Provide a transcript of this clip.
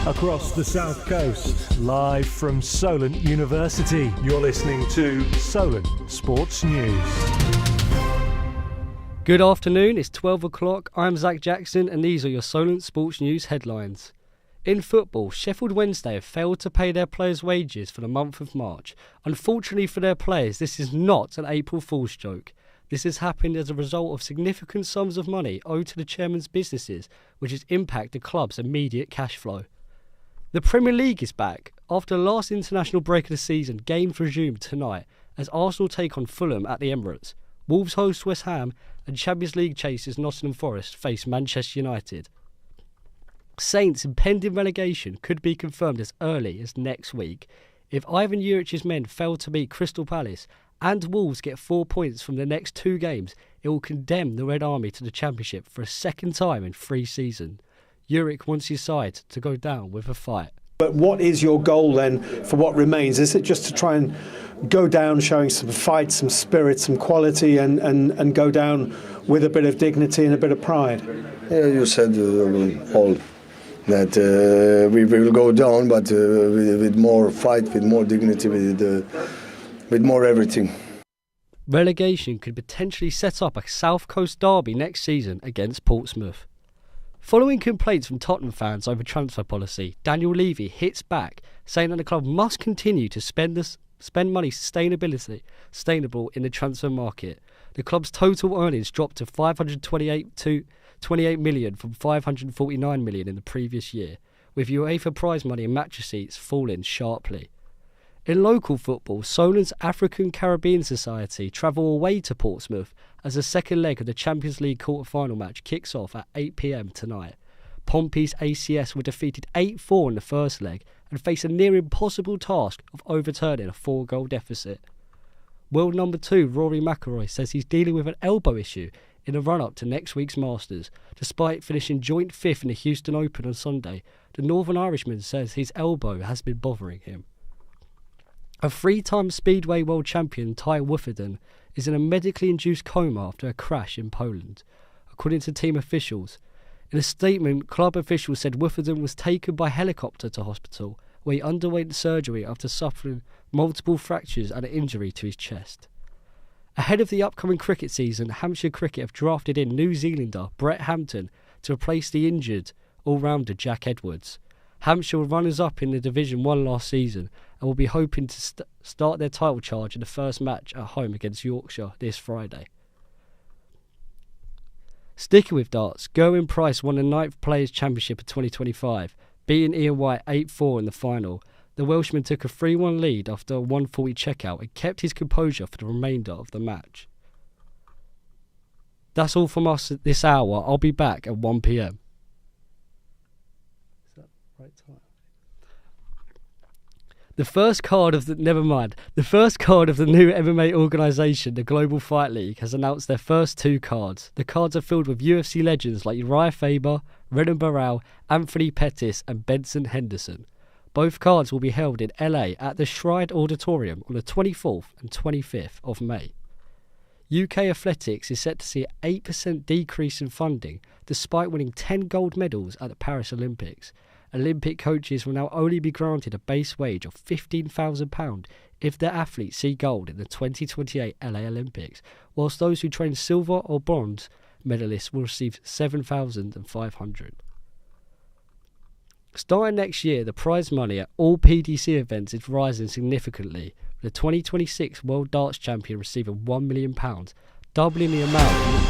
Across the South Coast, live from Solent University, you're listening to Solent Sports News. Good afternoon, it's 12 o'clock. I'm Zach Jackson and these are your Solent Sports News headlines. In football, Sheffield Wednesday have failed to pay their players' wages for the month of March. Unfortunately for their players, this is not an April Fool's joke. This has happened as a result of significant sums of money owed to the chairman's businesses, which has impacted the club's immediate cash flow. The Premier League is back. After the last international break of the season, games resume tonight as Arsenal take on Fulham at the Emirates. Wolves host West Ham and Champions League chasers Nottingham Forest face Manchester United. Saints' impending relegation could be confirmed as early as next week. If Ivan Juric's men fail to beat Crystal Palace and Wolves get 4 points from the next 2 games, it will condemn the Red Army to the Championship for a second time in 3 seasons. Juric wants his side to go down with a fight. But what is your goal then for what remains? Is it just to try and go down showing some fight, some spirit, some quality and go down with a bit of dignity and a bit of pride? Yeah, you said all that we will go down, but with more fight, with more dignity, with more everything. Relegation could potentially set up a South Coast derby next season against Portsmouth. Following complaints from Tottenham fans over transfer policy, Daniel Levy hits back, saying that the club must continue to spend money sustainable in the transfer market. The club's total earnings dropped to $528 million from $549 million in the previous year, with UEFA prize money and match receipts falling sharply. In local football, Solent's African Caribbean Society travel away to Portsmouth as the second leg of the Champions League quarter-final match kicks off at 8 p.m. tonight. Pompey's ACS were defeated 8-4 in the first leg and face a near impossible task of overturning a 4-goal deficit. World number 2 Rory McIlroy says he's dealing with an elbow issue in the run-up to next week's Masters. Despite finishing joint 5th in the Houston Open on Sunday, the Northern Irishman says his elbow has been bothering him. A 3-time Speedway world champion, Ty Woffinden, is in a medically induced coma after a crash in Poland, according to team officials. In a statement, club officials said Woffinden was taken by helicopter to hospital, where he underwent surgery after suffering multiple fractures and an injury to his chest. Ahead of the upcoming cricket season, Hampshire Cricket have drafted in New Zealander Brett Hampton to replace the injured all-rounder Jack Edwards. Hampshire were runners-up in the Division 1 last season and will be hoping to start their title charge in the first match at home against Yorkshire this Friday. Sticking with darts, Gerwyn Price won the 9th Players' Championship of 2025, beating Ian White 8-4 in the final. The Welshman took a 3-1 lead after a 140 checkout and kept his composure for the remainder of the match. That's all from us at this hour. I'll be back at 1 p.m. Right time. The first card of the new MMA organisation, the Global Fight League, has announced their first 2 cards. The cards are filled with UFC legends like Uriah Faber, Renan Barão, Anthony Pettis and Benson Henderson. Both cards will be held in LA at the Shrine Auditorium on the 24th and 25th of May. UK athletics is set to see an 8% decrease in funding despite winning 10 gold medals at the Paris Olympics. Olympic coaches will now only be granted a base wage of £15,000 if their athletes see gold in the 2028 LA Olympics, whilst those who train silver or bronze medalists will receive $7,500. Starting next year, the prize money at all PDC events is rising significantly, with the 2026 World Darts Champion receiving £1 million, doubling the amount